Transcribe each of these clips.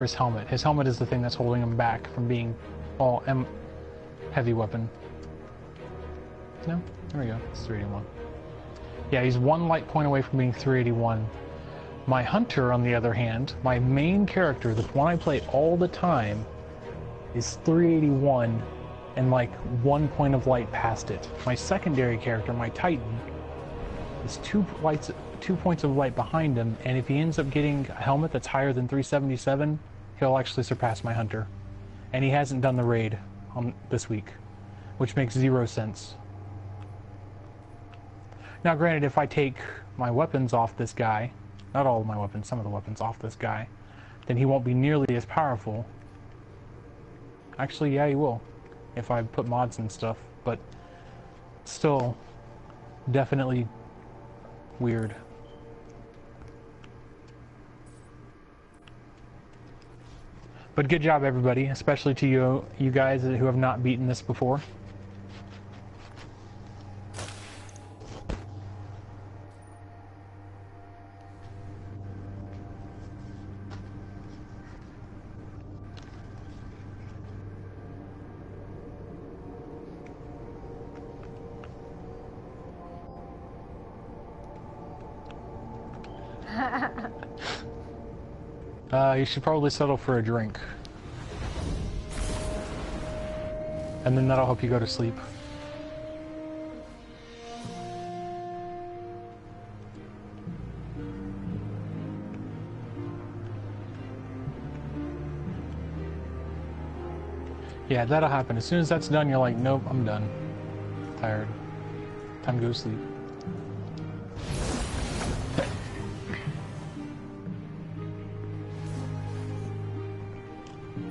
his helmet. His helmet is the thing that's holding him back from being all heavy weapon. No? There we go. It's 381. Yeah, he's 1 light point away from being 381. My hunter, on the other hand, my main character, the one I play all the time, is 381 and like 1 point of light past it. My secondary character, my Titan, is 2 points of light behind him, and if he ends up getting a helmet that's higher than 377, he'll actually surpass my hunter. And he hasn't done the raid on this week, which makes 0 sense. Now granted, if I take my weapons off this guy, not all of my weapons, some of the weapons off this guy, then he won't be nearly as powerful. Actually, yeah, he will, if I put mods and stuff, but still, definitely weird. But good job, everybody, especially to you guys who have not beaten this before. You should probably settle for a drink. And then that'll help you go to sleep. Yeah, that'll happen. As soon as that's done, you're like, nope, I'm done. Tired. Time to go to sleep.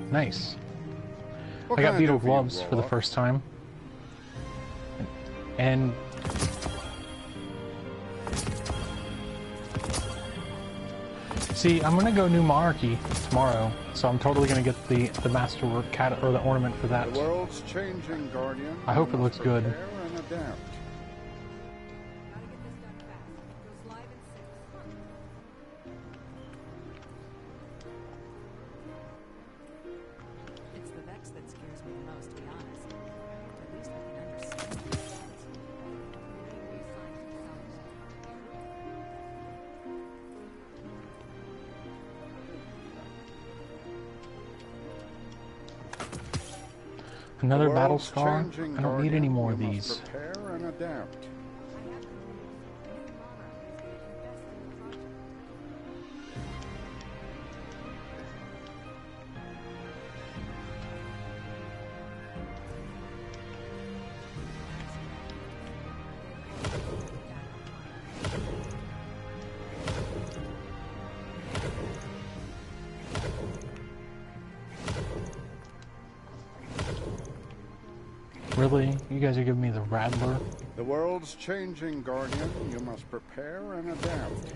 Nice. I got beetle gloves for the first time. And see, I'm gonna go new monarchy tomorrow, so I'm totally gonna get the masterwork cat or the ornament for that. The world's changing, Guardian. I hope it looks good. And adapt. Another battle scar? I don't need any more of these. Prepare and adapt. Really? You guys are giving me the Rattler? The world's changing, Guardian. You must prepare and adapt.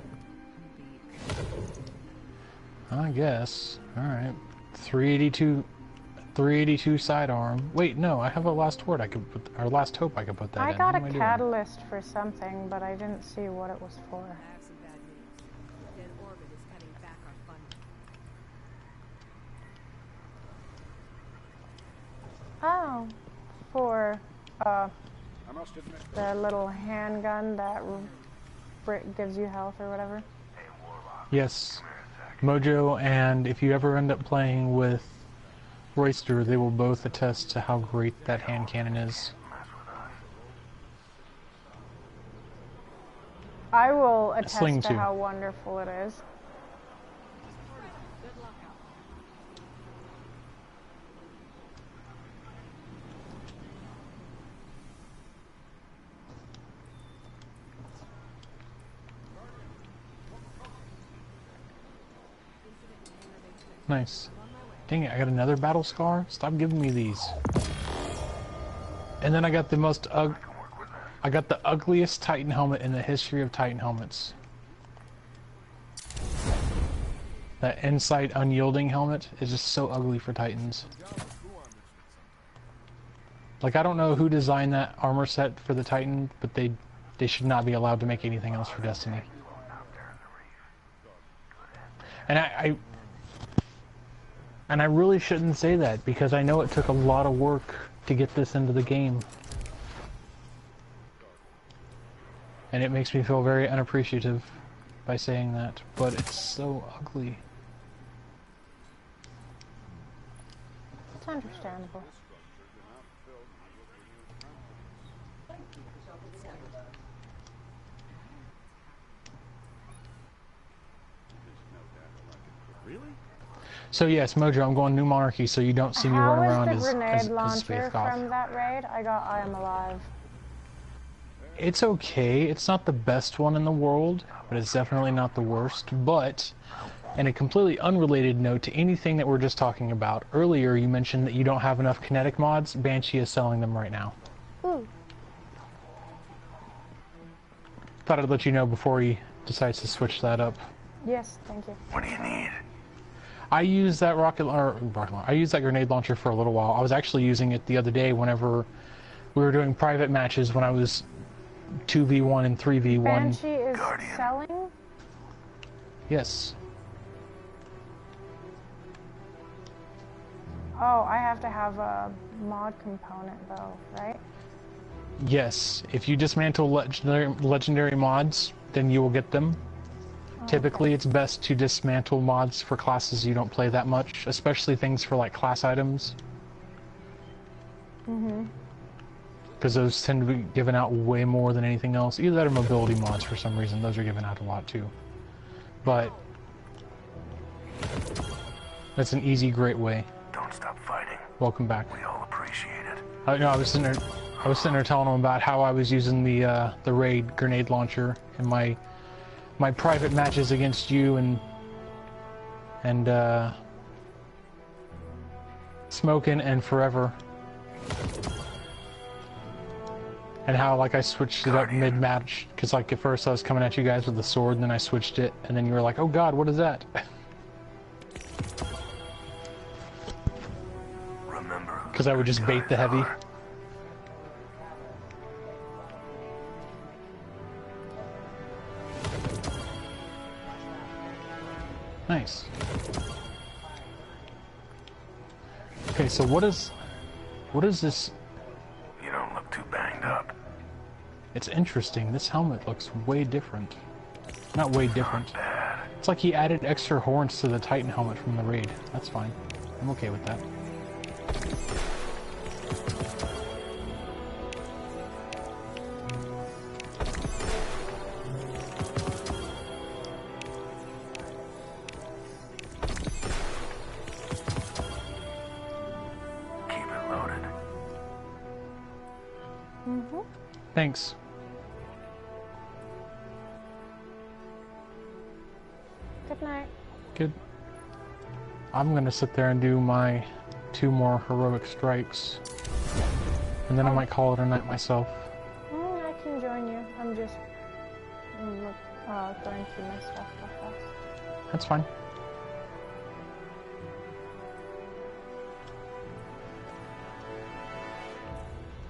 I guess. Alright. 382 sidearm. Wait, no, I have a last word I could put, or last hope I could put that in. I got a catalyst for something, but I didn't see what it was for. Oh, for the little handgun that gives you health or whatever. Yes, Mojo, and if you ever end up playing with Royster, they will both attest to how great that hand cannon is. I will attest to how wonderful it is. Nice. Dang it, I got another battle scar? Stop giving me these. And then I got the most I got the ugliest Titan helmet in the history of Titan helmets. That Insight Unyielding helmet is just so ugly for Titans. Like, I don't know who designed that armor set for the Titan, but they should not be allowed to make anything else for Destiny. And And I really shouldn't say that because I know it took a lot of work to get this into the game. And it makes me feel very unappreciative by saying that, but it's so ugly. It's understandable. So yes, Mojo, I'm going New Monarchy, so you don't see me running around How is the grenade as launcher Space Goth. from that raid? I am alive. It's okay. It's not the best one in the world, but it's definitely not the worst. But, in a completely unrelated note to anything that we're just talking about, earlier you mentioned that you don't have enough kinetic mods. Banshee is selling them right now. Ooh. Thought I'd let you know before he decides to switch that up. Yes, thank you. What do you need? I used that I used that grenade launcher for a little while. I was actually using it the other day whenever we were doing private matches when I was 2v1 and 3v1. Banshee is Guardian. selling? Yes. Oh, I have to have a mod component though, right? Yes. If you dismantle legendary mods, then you will get them. Typically, it's best to dismantle mods for classes you don't play that much, especially things for like class items. Because those tend to be given out way more than anything else. Either that or mobility mods for some reason. Those are given out a lot too. But that's an easy, great way. Don't stop fighting. Welcome back. We all appreciate it. No, I was sitting there telling them about how I was using the raid grenade launcher in my private matches against you and Smokin' and Forever, and how like I switched it up mid-match because like at first I was coming at you guys with the sword and then I switched it and then you were like, oh god, what is that? Remember, Because I would just bait the heavy. Nice. Okay, so what is this? You don't look too banged up. It's interesting. This helmet looks way different. Not way different. Bad. It's like he added extra horns to the Titan helmet from the raid. That's fine. I'm okay with that. Keep it loaded. Thanks. Good night. Good. I'm gonna sit there and do my 2 more heroic strikes. And then I might call it a night myself. I can join you. I'm just going through my stuff real fast. That's fine.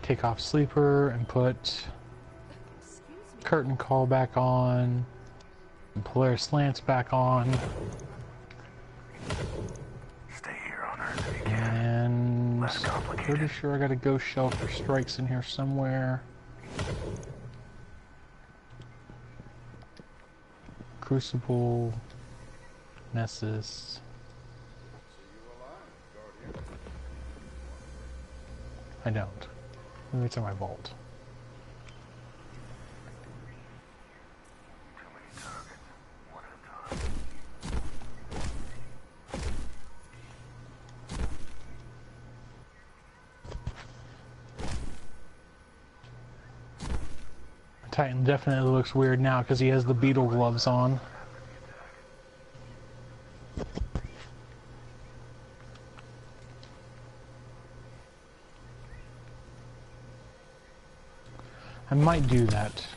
Take off sleeper and put curtain call back on and Polaris slants back on. Stay here on Earth if you can. And Less complicated. pretty sure I got a ghost shell for strikes in here somewhere. Crucible, Nessus. I don't. Maybe it's in my vault. Too many targets. One at a time. Titan definitely looks weird now because he has the beetle gloves on. I might do that.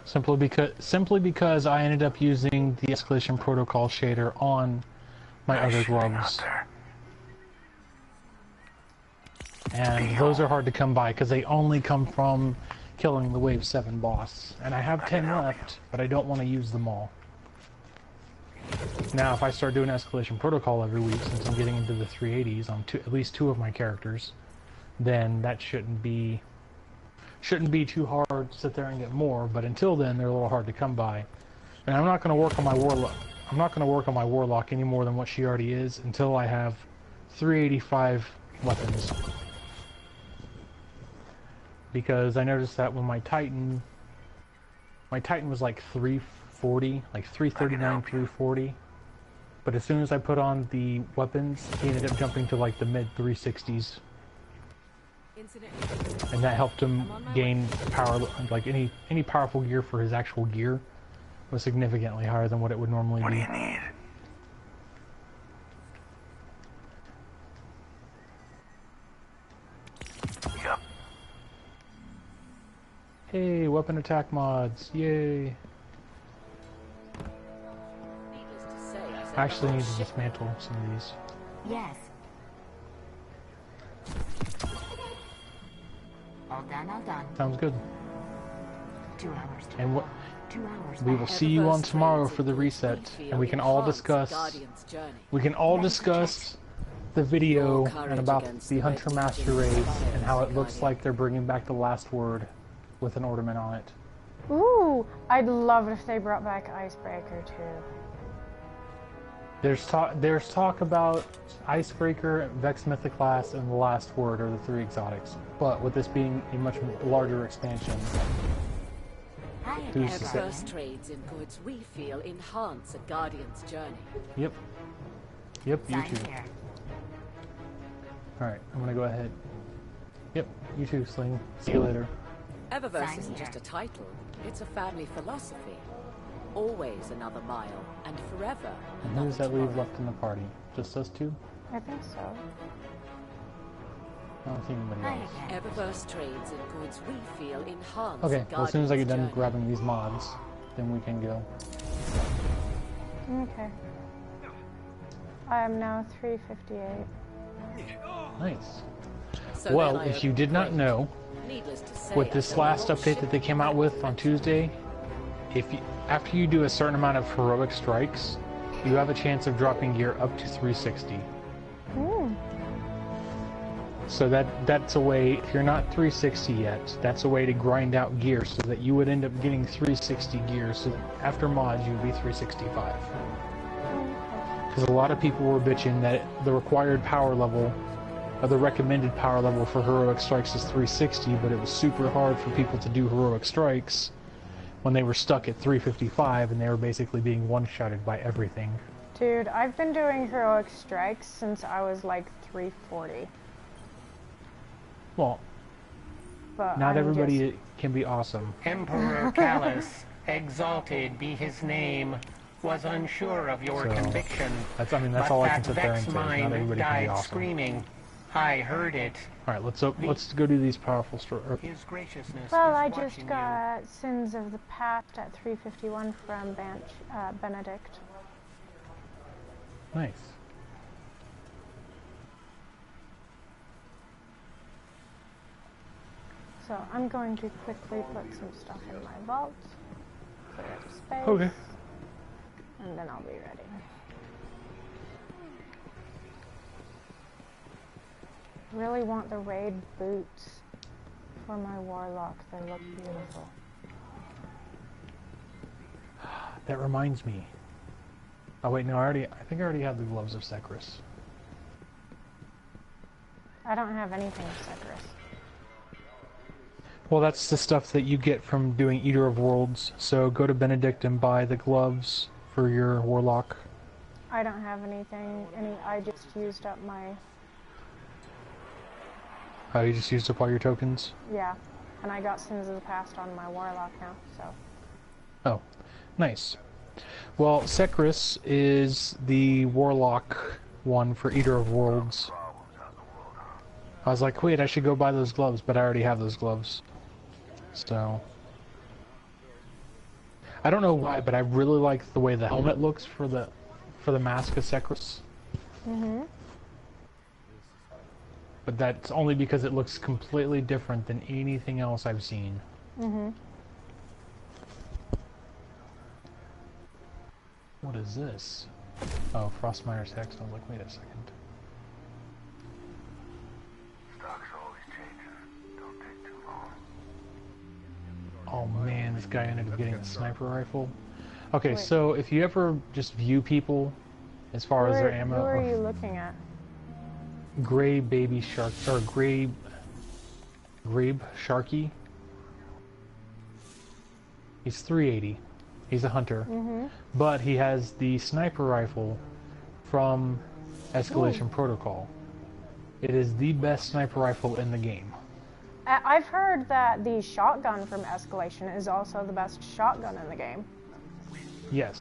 Simply because I ended up using the escalation protocol shader on my other gloves. And those are hard to come by because they only come from killing the Wave 7 boss. And I have 10 left, but I don't want to use them all. Now, if I start doing Escalation Protocol every week, since I'm getting into the 380s on at least 2 of my characters, then that shouldn't be too hard to sit there and get more. But until then, they're a little hard to come by. And I'm not going to work on my Warlock. I'm not going to work on my Warlock any more than what she already is until I have 385 weapons. Because I noticed that when my Titan was like 340, like 339, 340. But as soon as I put on the weapons, he ended up jumping to like the mid 360s. And that helped him gain power, like any powerful gear for his actual gear was significantly higher than what it would normally be. What do you need? Yup. Hey, weapon attack mods, yay! I actually need to dismantle some of these. Yes. All done, all done. Sounds good. 2 hours. And what 2 hours. we will see you on tomorrow for the reset, and we can all discuss. We can all discuss the video and about the Hunter Master raid and how it looks like they're bringing back the last word with an ornament on it. Ooh, I'd love it if they brought back Icebreaker too. There's talk about Icebreaker, Vex Mythoclast, and the last word are the 3 exotics. But with this being a much larger expansion, who's to say? First trades in goods we feel enhance a guardian's journey. Yep. Yep, you Sign too. here. Alright, I'm gonna go ahead. Yep, you too, Sling. See you later. Eververse Sign isn't here. just a title, it's a family philosophy. Always another mile, and forever And who another does that leave tomorrow. left in the party? Just us 2? I think so. I don't see anybody Hi else. again. Eververse trades in goods we feel enhance Okay, a well, as soon as I get done guardian's journey. grabbing these mods, then we can go. Okay. I am now 358. Nice. So Well, then I if you did not opened know, crate. Needless to say, with I this felt last more update that they came out with on Tuesday, after you do a certain amount of heroic strikes, you have a chance of dropping gear up to 360. Hmm. So that's a way, if you're not 360 yet, that's a way to grind out gear so that you would end up getting 360 gear, so that after mods you would be 365. Because a lot of people were bitching that the required power level, or the recommended power level for heroic strikes is 360, but it was super hard for people to do heroic strikes when they were stuck at 355 and they were basically being one-shotted by everything. Dude, I've been doing heroic strikes since I was like 340. Well, But not I'm everybody just- can be awesome. Emperor Callus, exalted be his name, was unsure of your So, conviction. That's all I can sit there and say. Not everybody can be died awesome. screaming. I heard it. All right, let's go do these powerful stories. His graciousness Well, is I watching just got Sins of the Past at 351 from Benedict. Nice. So I'm going to quickly put some stuff in my vault, clear up space, Okay. and then I'll be ready. Really want the raid boots for my warlock. They look beautiful. That reminds me. Oh wait, no, I think I already have the gloves of Secris. I don't have anything with Secris. Well, that's the stuff that you get from doing Eater of Worlds. So go to Benedict and buy the gloves for your warlock. I don't have anything. I just used up my. Oh, you just used up all your tokens? Yeah, and I got Sins of the Past on my warlock now. So. Oh, nice. Well, Secris is the warlock one for Eater of Worlds. I was like, wait, I should go buy those gloves, but I already have those gloves. So I don't know why, but I really like the way the helmet looks for the mask of Secris. Mhm. But that's only because it looks completely different than anything else I've seen. Mhm. What is this? Oh, Frostmire's text. I was like, wait a second. Stock's always changing. Don't take too long. Oh man, this guy ended up getting a sniper rifle. Okay, Wait. so if you ever just view people as far as their ammo, Who are you looking at? Gray Baby Shark, or Grabe Sharky. He's 380. He's a hunter. But he has the sniper rifle from Escalation Protocol. It is the best sniper rifle in the game. I've heard that the shotgun from Escalation is also the best shotgun in the game. Yes.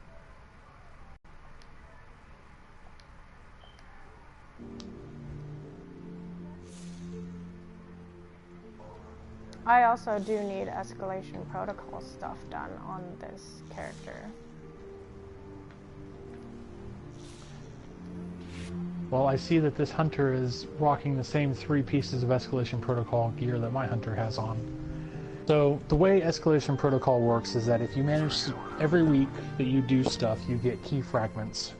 I also do need Escalation Protocol stuff done on this character. Well, I see that this hunter is rocking the same 3 pieces of Escalation Protocol gear that my hunter has on. So, the way Escalation Protocol works is that if you manage every week that you do stuff, you get key fragments.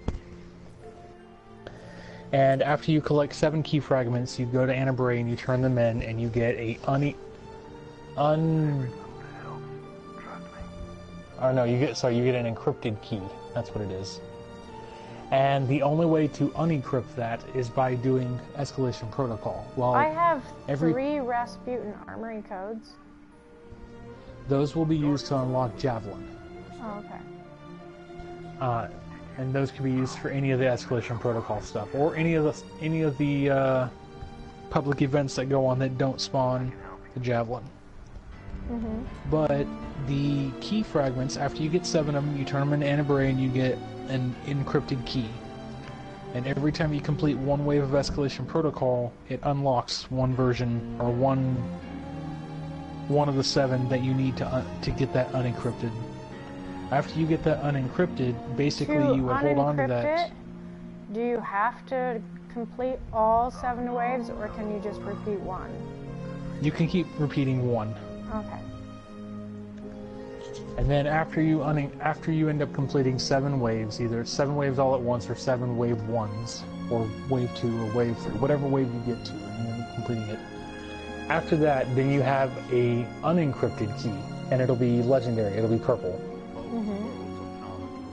And after you collect 7 key fragments, you go to Anna Bray and you turn them in, and you get a oh no, you get an encrypted key. That's what it is. And the only way to unencrypt that is by doing Escalation Protocol. Well, I have 3 Rasputin armory codes. Those will be used to unlock Javelin. Oh, okay. And those can be used for any of the Escalation Protocol stuff, or any of the public events that go on that don't spawn the Javelin. But the key fragments, after you get 7 of them, you turn them into Anna Bray and you get an encrypted key. And every time you complete 1 wave of Escalation Protocol, it unlocks one version, or one of the 7 that you need to get that unencrypted. After you get that unencrypted, basically you would hold on to that. Do you have to complete all 7 waves, or can you just repeat 1? You can keep repeating 1. Okay. And then after you end up completing 7 waves, either 7 waves all at once or 7 wave 1s, or wave 2 or wave 3, whatever wave you get to, and you're completing it. After that, then you have a unencrypted key, and it'll be legendary, it'll be purple.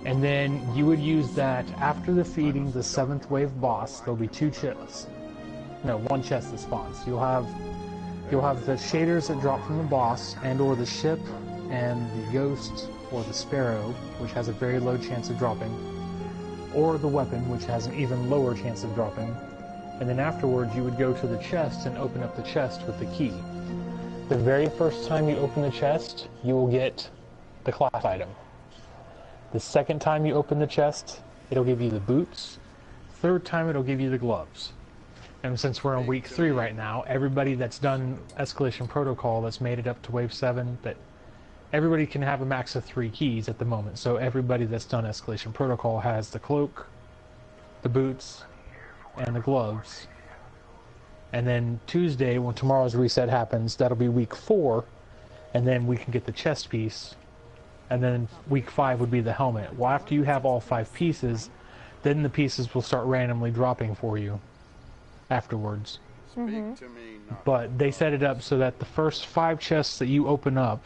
And then you would use that after defeating the 7th wave boss. There'll be 2 chests. No, 1 chest that spawns. You'll have the shaders that drop from the boss, and or the ship, and the ghost, or the sparrow, which has a very low chance of dropping, or the weapon, which has an even lower chance of dropping. And then afterwards, you would go to the chest and open up the chest with the key. The very first time you open the chest, you will get the class item. The second time you open the chest, it'll give you the boots. Third time, it'll give you the gloves. And since we're on week 3 right now, everybody that's done Escalation Protocol that's made it up to wave 7, that everybody can have a max of 3 keys at the moment. So everybody that's done Escalation Protocol has the cloak, the boots, and the gloves. And then Tuesday, when tomorrow's reset happens, that'll be week 4, and then we can get the chest piece. And then week 5 would be the helmet. Well, after you have all 5 pieces, then the pieces will start randomly dropping for you afterwards. Speak to me, not But they set it up so that the first 5 chests that you open up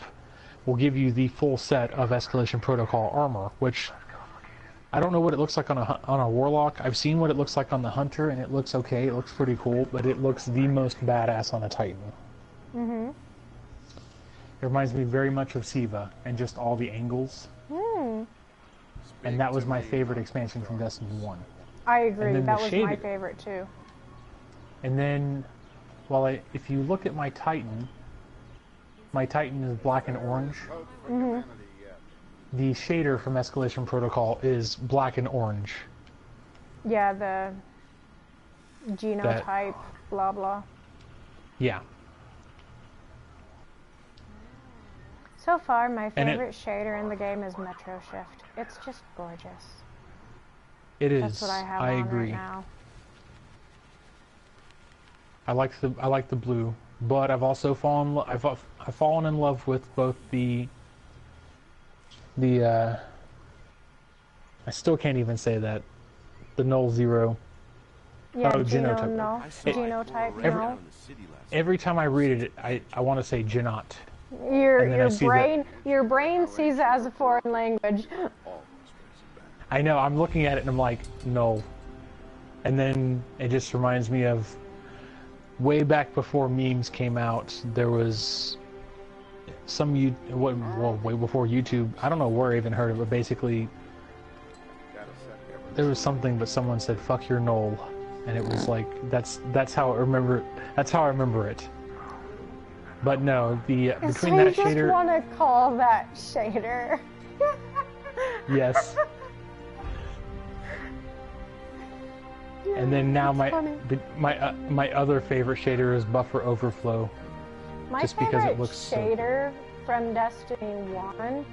will give you the full set of Escalation Protocol armor, which I don't know what it looks like on a Warlock. I've seen what it looks like on the Hunter, and it looks okay. It looks pretty cool, but it looks the most badass on a Titan. It reminds me very much of Siva, and just all the angles. And that was my favorite expansion from Destiny 1. I agree. then That the was my shaded- favorite too. And then, if you look at my Titan is black and orange. hope for humanity yet. The shader from Escalation Protocol is black and orange. Yeah, the genotype, blah blah. Yeah. So far, my And it- favorite shader in the game is Metro Shift. It's just gorgeous. It is. That's what I have I on agree. right now. I like the blue, but I've also I've fallen in love with both the I still can't even say that. The null zero. Yeah, Oh, genotype. genotype. No. Genotype, Every- no. Every time I read it, I want to say genot. Your And then I see that- your brain sees it as a foreign language. I know, I'm looking at it and I'm like, no. And then it just reminds me of way back before memes came out, there was way before YouTube, I don't know where I even heard it, but basically there was something, but someone said, fuck your null. And it was like, that's how I remember it. But no, the between So that you just shader, want to call that shader. yes. And then now That's funny. my other favorite shader is buffer overflow. My just favorite because it looks so- shader from Destiny 1,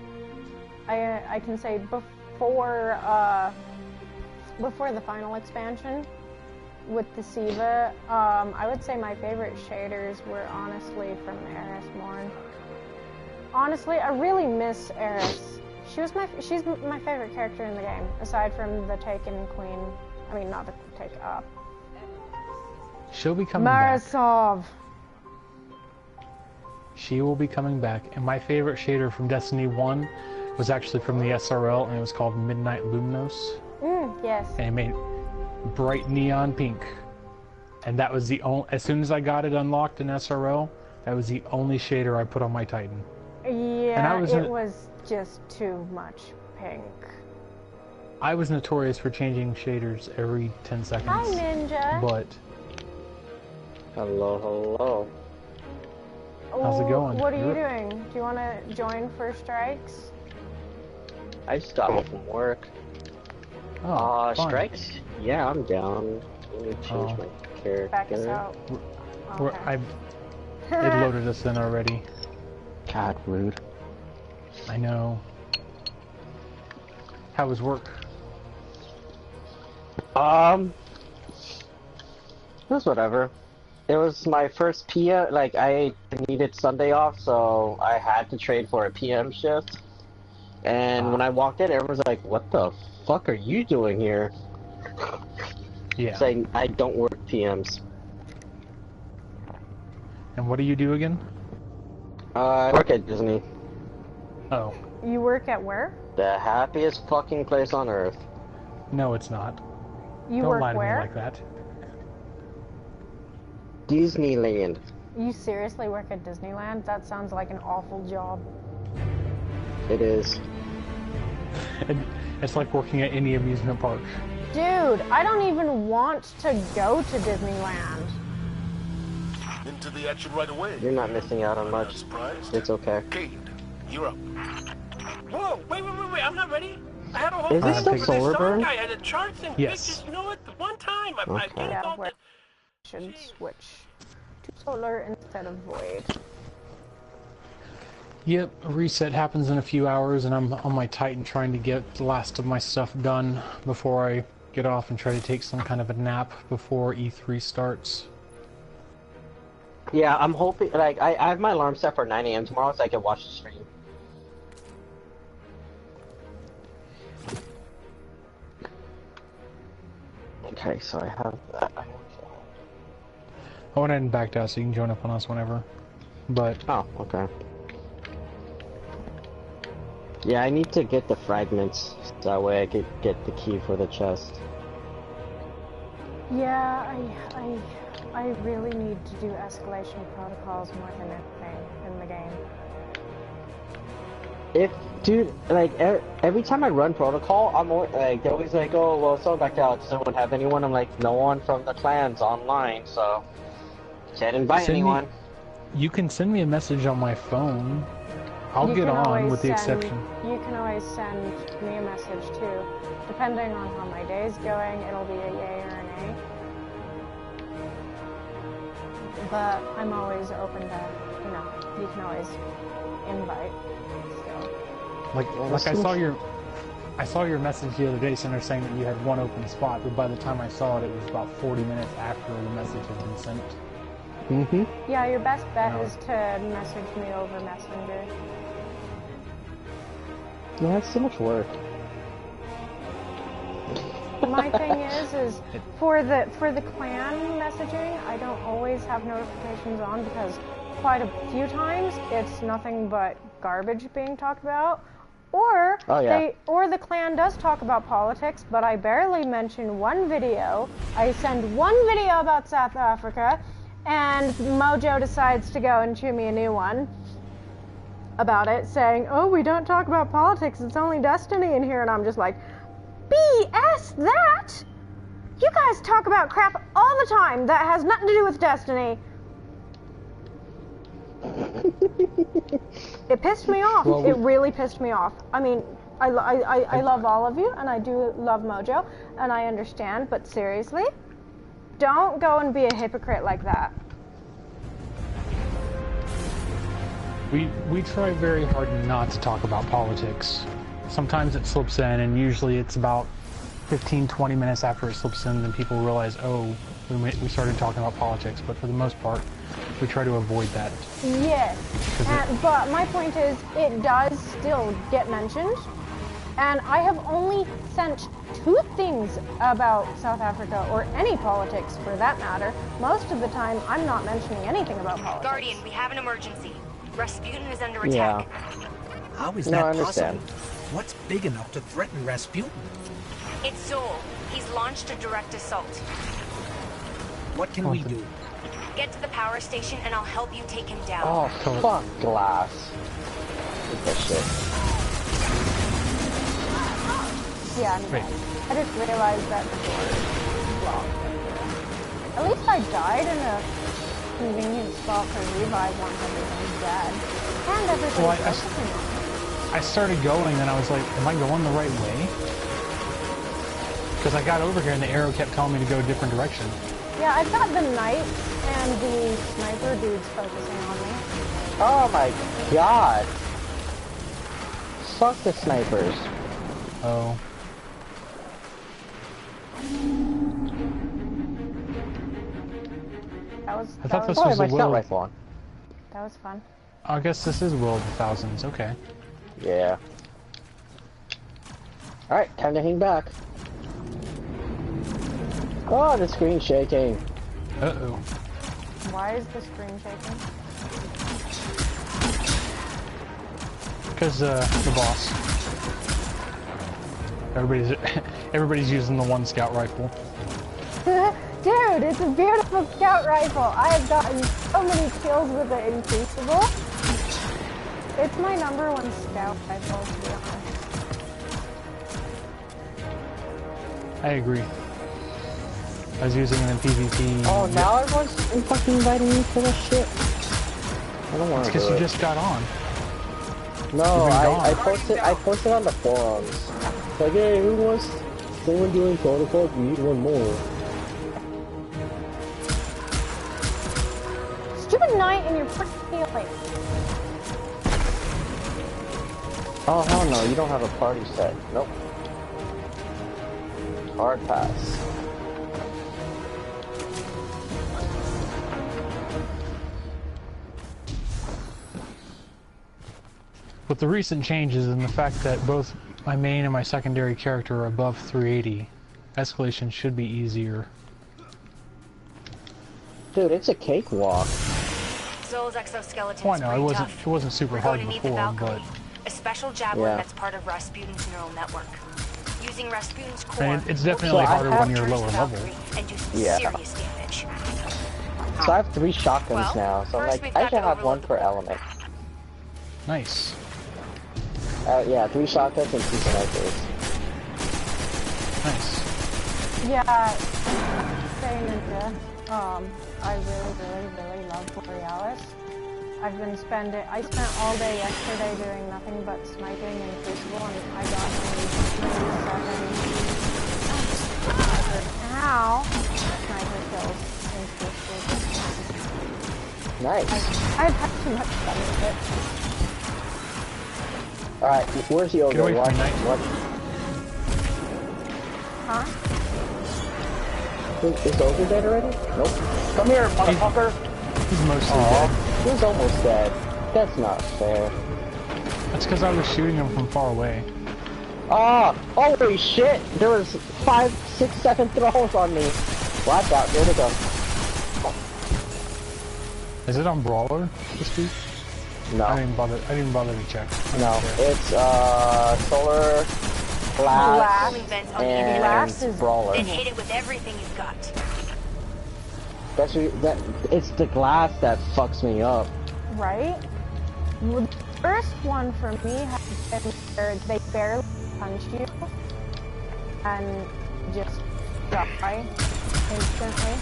I can say before the final expansion with the Siva, I would say my favorite shaders were honestly from Eris Morn. Honestly, I really miss Eris. She's my favorite character in the game, aside from the Taken Queen. I mean, not the Take Up. She'll be coming back. Marisov. She will be coming back. And my favorite shader from Destiny 1 was actually from the SRL, and it was called Midnight Luminos. Yes. And it made bright neon pink. And that was the only, as soon as I got it unlocked in SRL, that was the only shader I put on my Titan. Yeah, it was just too much pink. I was notorious for changing shaders every 10 seconds. Hi, Ninja. But Hello. how's it going? What are you doing? Do you want to join First Strikes? I just got home from work. Oh, fun. Strikes? Yeah, I'm down. Let me change my character. Back us out. Okay. It loaded us in already. God, rude. I know. How was work? It was whatever. It was my first PM, like, I needed Sunday off, so I had to trade for a PM shift. And when I walked in, everyone was like, what the fuck are you doing here? Yeah. Saying I don't work PMs. And what do you do again? I work at Disney. Oh. You work at where? The happiest fucking place on earth. No, it's not. You Don't work lie to where? me like that. Disneyland. You seriously work at Disneyland? That sounds like an awful job. It is. And it's like working at any amusement park. Dude, I don't even want to go to Disneyland. Into the action right away. You're not missing out on much. Surprised? It's okay. Cade, you're up. Whoa, wait, I'm not ready. I had a whole Is this still solar burn? guy and the charts and Yes. pictures. You know what? The one time I Okay. kind Yeah, of thought where that should switch to solar instead of void. Yep, a reset happens in a few hours, and I'm on my Titan trying to get the last of my stuff done before I get off and try to take some kind of a nap before E3 starts. Yeah, I'm hoping, like, I have my alarm set for 9 AM tomorrow so I can watch the stream. Okay, so I have that. I went ahead and backed out so you can join up on us whenever. But Oh, okay. Yeah, I need to get the fragments, so that way I could get the key for the chest. Yeah, I really need to do escalation protocols more than anything in the game. If, dude, like, every time I run protocol, I'm always, like, they're always like, oh, well, someone backed out, does anyone have anyone? I'm like, no one from the clan's online, so can't invite Send me- anyone. you can send me a message on my phone. I'll You get can on always with the send- exception. You can always send me a message too. Depending on how my day's going, it'll be a yay or an A. But I'm always open to, you know, you can always invite still. Like I saw your message the other day, Senator, saying that you had one open spot, but by the time I saw it, it was about 40 minutes after the message had been sent. Mm-hmm. Yeah, your best bet No. is to message me over Messenger. Yeah, that's so much work. my thing is for the clan messaging, I don't always have notifications on because quite a few times it's nothing but garbage being talked about. Or the clan does talk about politics, but I barely mention one video. I send one video about South Africa, and Mojo decides to go and chew me a new one about it, saying, "Oh, we don't talk about politics. It's only Destiny in here." And I'm just like, BS that! You guys talk about crap all the time that has nothing to do with Destiny. It pissed me off. Well, it really pissed me off. I mean, I love all of you, and I do love Mojo, and I understand, but seriously, don't go and be a hypocrite like that. We try very hard not to talk about politics. Sometimes it slips in, and usually it's about 15-20 minutes after it slips in, then people realize, oh, we started talking about politics, but for the most part, we try to avoid that. Yes, but my point is, it does still get mentioned, and I have only sent 2 things about South Africa, or any politics for that matter. Most of the time, I'm not mentioning anything about politics. Guardian, we have an emergency. Rasputin is under Yeah. attack. How is No, that I understand. possible? What's big enough to threaten Rasputin? It's Zol. He's launched a direct assault. What can we do? Get to the power station and I'll help you take him down. Oh, fuck glass. Get that shit. Yeah, anyway, I just realized that the door is blocked. At least I died in a convenient spot for revive once everything's dead. And everything's Well, I started going, and I was like, am I going the right way? Because I got over here, and the arrow kept telling me to go a different direction. Yeah, I've got the knights and the sniper dudes focusing on me. Oh my god. Fuck the snipers. Oh. I thought this was my the scout Will. rifle on. That was fun. I guess this is Will of the Thousands. Okay. Yeah. Alright, time to hang back. Oh, the screen's shaking. Uh-oh. Why is the screen shaking? Because, the boss. Everybody's using the one scout rifle. Dude, it's a beautiful scout rifle. I have gotten so many kills with it in Crucible. It's my #1 scout rifle, to be honest. I agree. I was using it in PvP. Oh, now everyone's fucking inviting me to this shit. I don't want to. It's because you just got on. No, I posted on the forums. Like, hey, who wants someone doing protocol? We need one more. Stupid knight in your freaking healing. Oh, hell no, you don't have a party set. Nope. Hard pass. With the recent changes and the fact that both my main and my secondary character are above 380, escalation should be easier. Dude, it's a cakewalk. Zol's exoskeleton Oh, I is know, pretty it tough. wasn't super We're hard going to need the before, Valkyrie, but a special javelin Yeah. that's part of Rasputin's neural network. Using Rasputin's core, and it's definitely So I harder have- when you're lower level. and do some Yeah. serious damage. So I have 3 shotguns Well, now, so I'm first like, we've I got should to have one overload the per port. element. Nice. Yeah, 3 shotguns and 2 snipers. Nice. Yeah, say Ninja. I really love Borealis. I spent all day yesterday doing nothing but sniping and Crucible, and I got maybe 7 sniper kills in Crucible. Nice. I've had too much fun with Alright, where's the Get ogre? away from Watch, me, Knight. watch. it. Huh? Is ogre dead already? Nope. Come here, motherfucker! He's mostly Aw, dead. he's almost dead. That's not fair. That's because I was shooting him from far away. Oh, holy shit! There was 5, 6, 7 throws on me. Watch out, here they go. Is it on Brawler, this dude? No. I didn't bother to check. No, it's Solar, Glass, and Brawler. Then hit it with everything you've got. It's the glass that fucks me up. Right? Well, the first one for me has been where they barely punch you and just die instantly.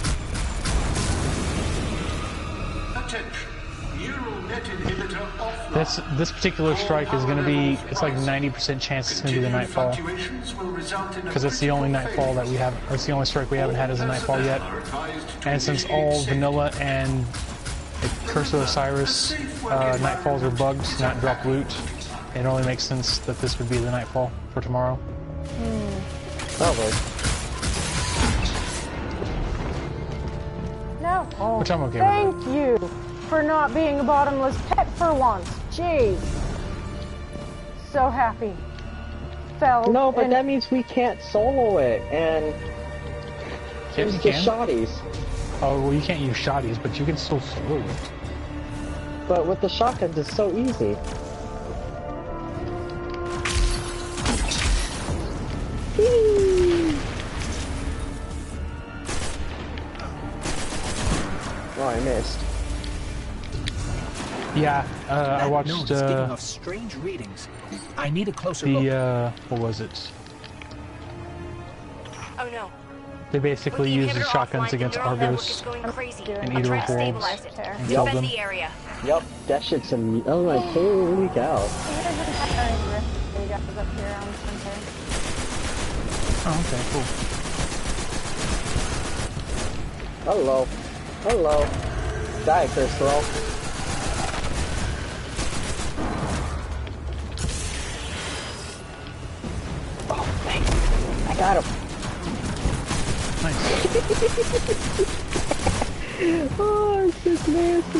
Attention. Neural net inhibitor offline. This particular strike is going to be, it's like 90% chance it's going to be the Nightfall. Because it's the only Nightfall that we have, or it's the only strike we haven't had as a Nightfall yet. And since all Vanilla and Curse of Osiris Nightfalls are bugs, not drop loot, it only makes sense that this would be the Nightfall for tomorrow. Probably. No. Oh, which I'm okay thank with. you for not being a bottomless pit for once. Jeez. So happy. Fell. No, but that means we can't solo it, and Yes, use you the can. shotties. Oh, well, you can't use shotties, but you can still solo it. But with the shotguns, it's so easy. Oh, I missed. Yeah, I watched, Speaking of strange readings, I need a closer look. what was it? Oh no. They basically use the shotguns against Argos and Eater of Worlds and killed them. The area. Yup, that shit's some. Oh my, holy cow. Oh, okay, cool. Hello. Hello. Die, Crystal. Oh, thanks. I got him. Nice. Oh, it's just nasty.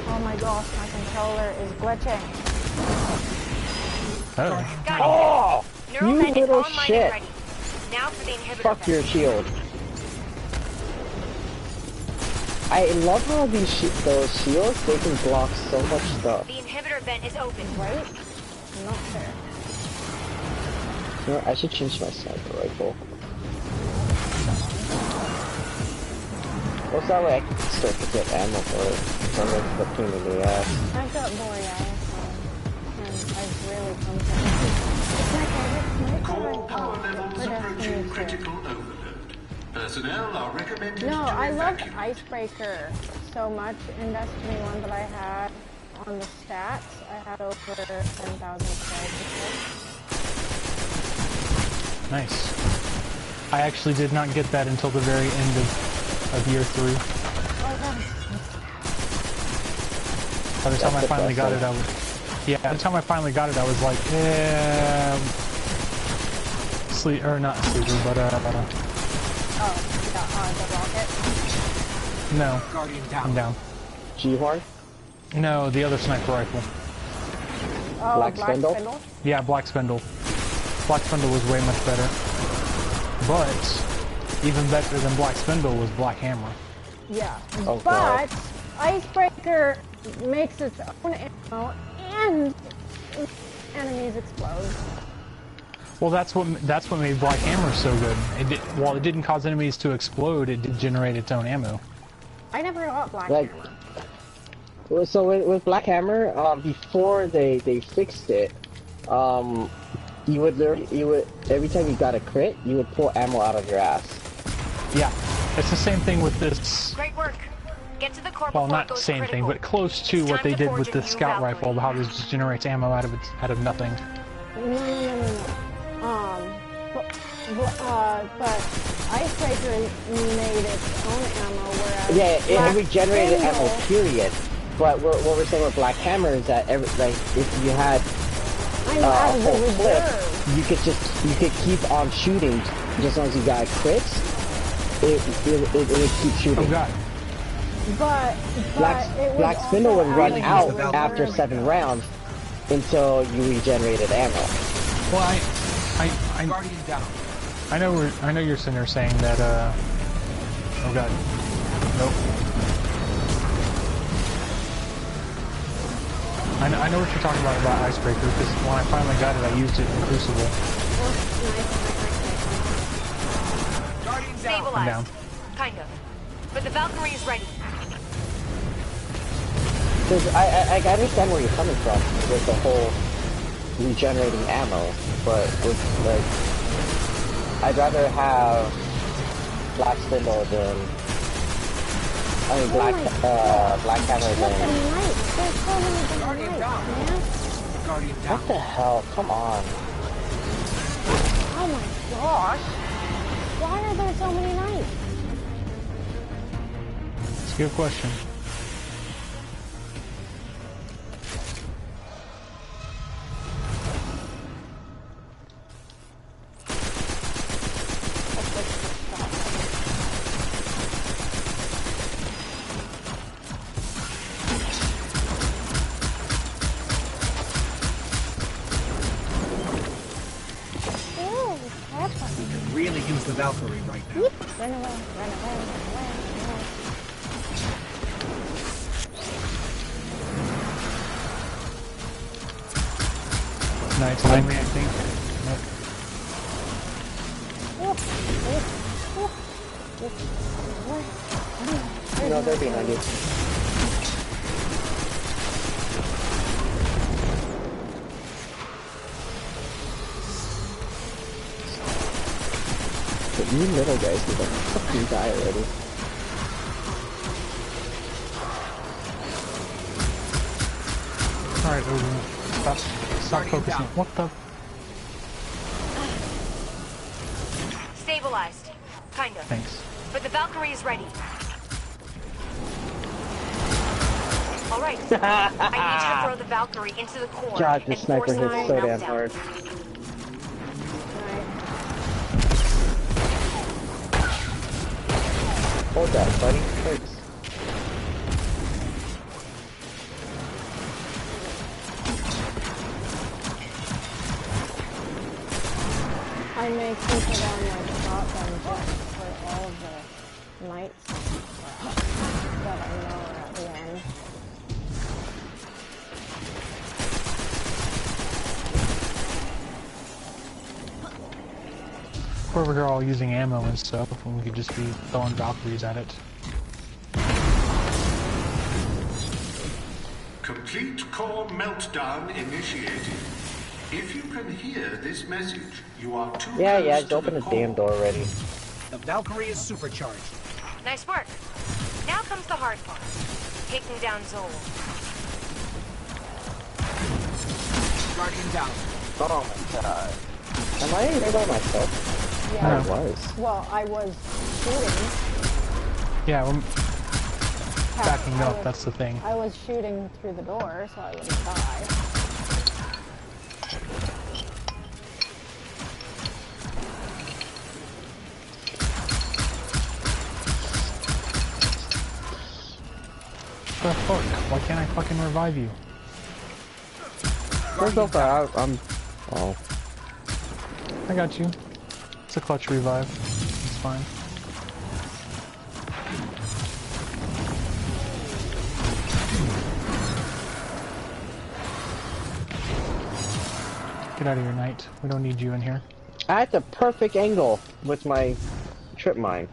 Oh my gosh, my controller is glitching. Oh. Oh! Neural You net is little online shit. and ready. Now for the inhibitor. Fuck your shield. I love how those shields, they can block so much stuff. The inhibitor vent is open. Right? Not fair. You know, I should change my sniper rifle. What's that way I can start to get ammo for it? So I'm like the pain in the ass. I've got Borealis on, and I've really come to Core power levels approaching critical overload. Personnel are recommended No, to I loved evacuate. Icebreaker so much in Destiny 1 that I had on the stats. I had over 10,000 stars. Nice. I actually did not get that until the very end of year 3. By the time I finally got it, by the time I finally got it, I was like, not sleeping, but Oh, the rocket? no, Guardian down. I'm down. G-Horn? No, the other sniper rifle. Oh, Black Spindle? Yeah, Black Spindle. Black Spindle was way much better. But, even better than Black Spindle was Black Hammer. Yeah, Oh, but Icebreaker makes its own ammo and enemies explode. Well, that's what made Black Hammer so good. While it didn't cause enemies to explode, it did generate its own ammo. I never got Black Like, Hammer. well, so with Black Hammer, before they fixed it, you would every time you got a crit, you would pull ammo out of your ass. Yeah, it's the same thing with this. Great work. Get to the core Well, before not it goes same critical. thing, but close to It's what time they to did forge with a the new scout Valkyrie. rifle, how this just generates ammo out of nothing. No. But Icebreaker made its own ammo, whereas Yeah, it regenerated Spindle- ammo, period. But what we're saying with Black Hammer is that if you had I'm a out of the whole clip, reserve. you could keep on shooting just as long as you got crits. It would keep shooting. Oh god. But Black Spindle would run out after 7 rounds until you regenerated ammo. Well, Guardian down. I know you're sitting there saying that, oh god. Nope. I know what you're talking about Icebreaker, because when I finally got it, I used it in Crucible. Guardian down. Stabilized. I'm down. Kind of. But the Valkyrie is ready. Because I understand where you're coming from with the whole regenerating ammo, but with, like, I'd rather have Black Spindle than, Black Hammer than... Guardian down. Guardian down. What the hell? Come on. Oh my gosh. Why are there so many knights? It's a good question. Really use the Valkyrie right now. Run away, run away, run away, run away. Nice, I think. No, they're behind you. But you little guys need to fucking die already. Alright, Odin. Stop focusing. What the? Stabilized. Kind of. Thanks. But the Valkyrie is ready. Alright. I need you to throw the Valkyrie into the core God, this and sniper force hits it so to damn meltdown. hard. Hold that, buddy. Thanks. I may keep it on my shotgun just for all of the knights that I know are at the end. Or we're all using ammo and stuff, and we could just be throwing Valkyries at it. Complete core meltdown initiated. If you can hear this message, you are too Yeah, close just to open the core. damn door already. The Valkyrie is supercharged. Nice work. Now comes the hard part. Taking down Zol. Guardian down. Oh my god. Am I in there by myself? Yeah. I was. Well, I was shooting. Yeah, we're backing up, that's the thing. I was shooting through the door, so I wouldn't die. What the fuck? Why can't I fucking revive you? There's no fire. I'm... Oh. I got you. It's a clutch revive. It's fine. Get out of here, Knight. We don't need you in here. I had the perfect angle with my trip mine.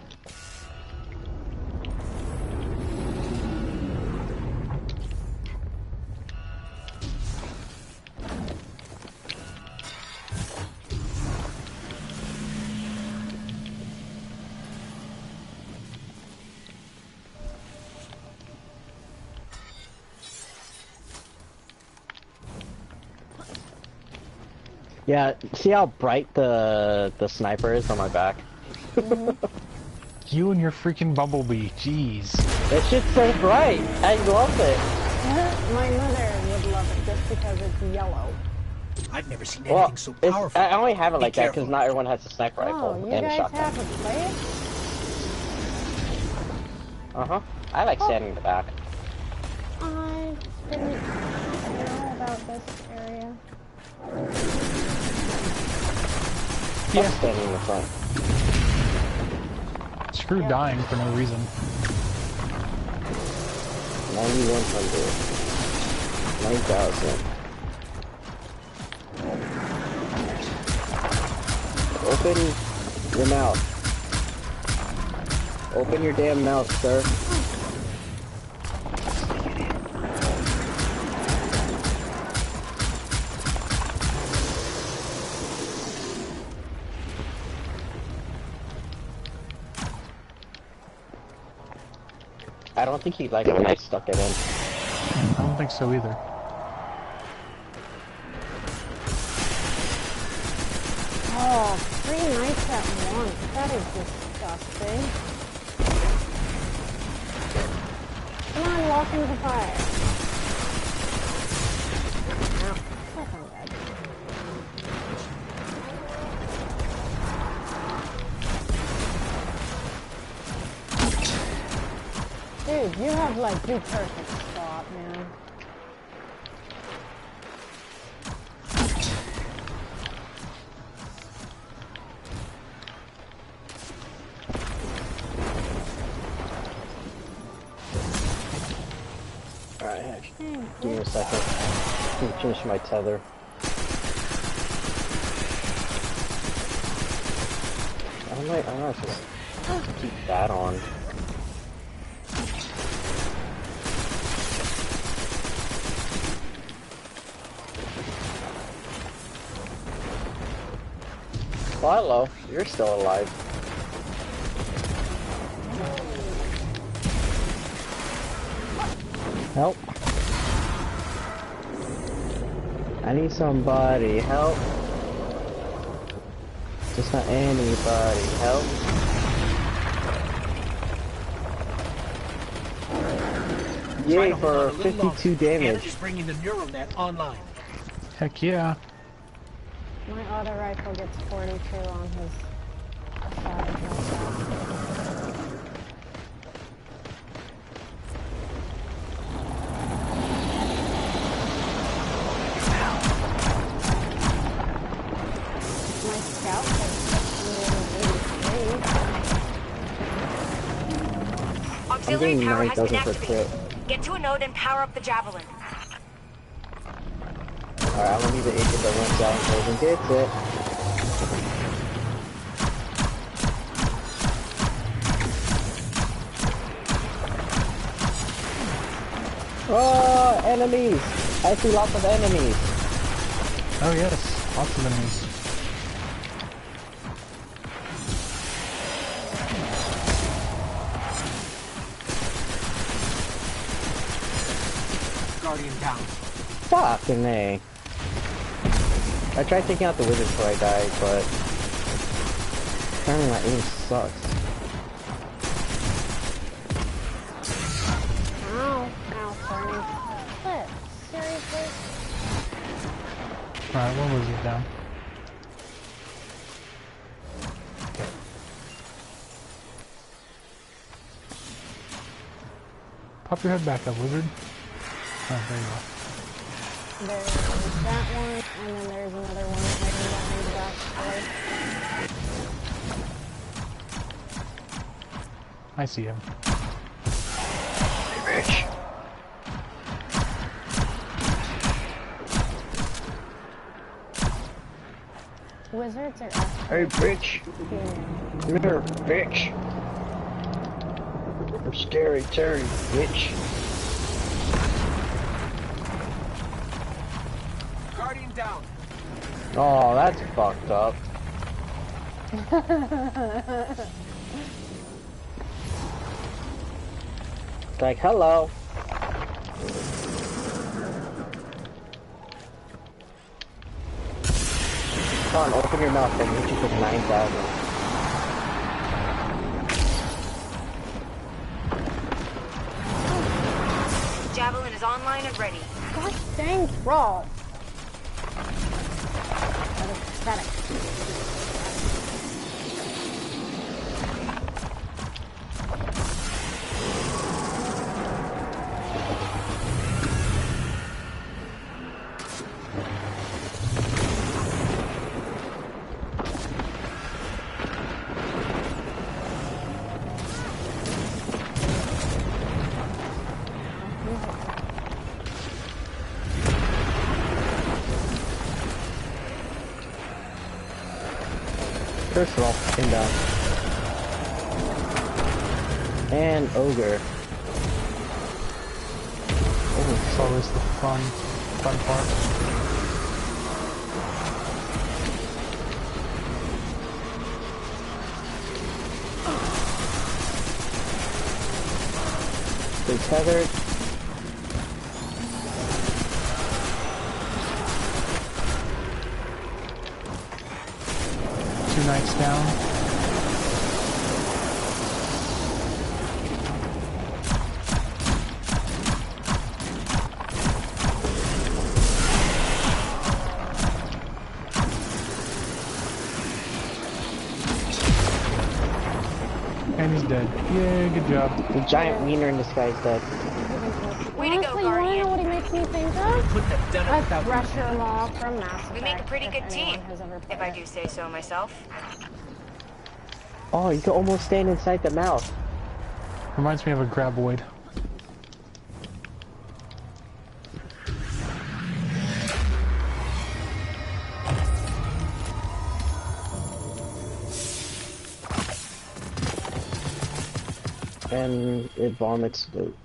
Yeah, see how bright the sniper is on my back? You and your freaking Bumblebee, jeez. That shit's so bright! I love it! My mother would love it just because it's yellow. I've never seen anything so powerful. I only have it like that because not everyone has a sniper rifle Oh, you and a guys shotgun. have a plate? Uh-huh. I like standing in the back. I didn't know about this area. Yeah. Standing in the front. Screw dying for no reason. 9,100. 9,000. Open your mouth. Open your damn mouth, sir. I don't think he'd like it when I stuck it in. I don't think so either. Oh, 3 nights at once. That is disgusting. Come on, walk into the fire. No, fucking dead. Dude, you have like the perfect spot, man. Alright, give me a second. Let me finish my tether. I'm not supposed to keep that on. Well, hello. You're still alive. Help. I need somebody. Help. Just not anybody. Help. Yay for 52 damage. Just bringing the neural net online. Heck yeah. My auto rifle gets 42 on his side. My scout has 683. Auxiliary power has been 9,000 per activated. crit. Get to a node and power up the javelin. Alright, I'm gonna be the agent that runs out and goes and gets it. Oh, enemies! I see lots of enemies. Oh yes, lots of enemies. Guardian down. Fucking A. I tried taking out the wizard before I died, but apparently my aim sucks. Ow, ow, sorry. What? Seriously? Alright, one wizard down. Pop your head back up, wizard. Oh, there you go. There's that one, and then there's another one hiding behind that place. I see him. Hey, bitch. Wizards are actually... Hey, bitch. Come here, bitch. I'm scary Terry, bitch. Guardian down. Oh, that's fucked up. It's like, hello. Come on, open your mouth and hit you for 9,000. Javelin is online and ready. God dang brawl. That is pathetic. First of all, inbound. And ogre. It's always the fun part. They're tethered. Two knights down. And he's dead. Yay, good job. The giant wiener in the sky is dead. Way to go, Honestly, you wanna Guardian. know what he makes me think of? Put that down A without Thresher Maw from Mass Effect. We make a pretty if good anyone team, has ever if played I it. do say so myself. Oh, you can almost stand inside the mouth. Reminds me of a graboid. And it vomits loot.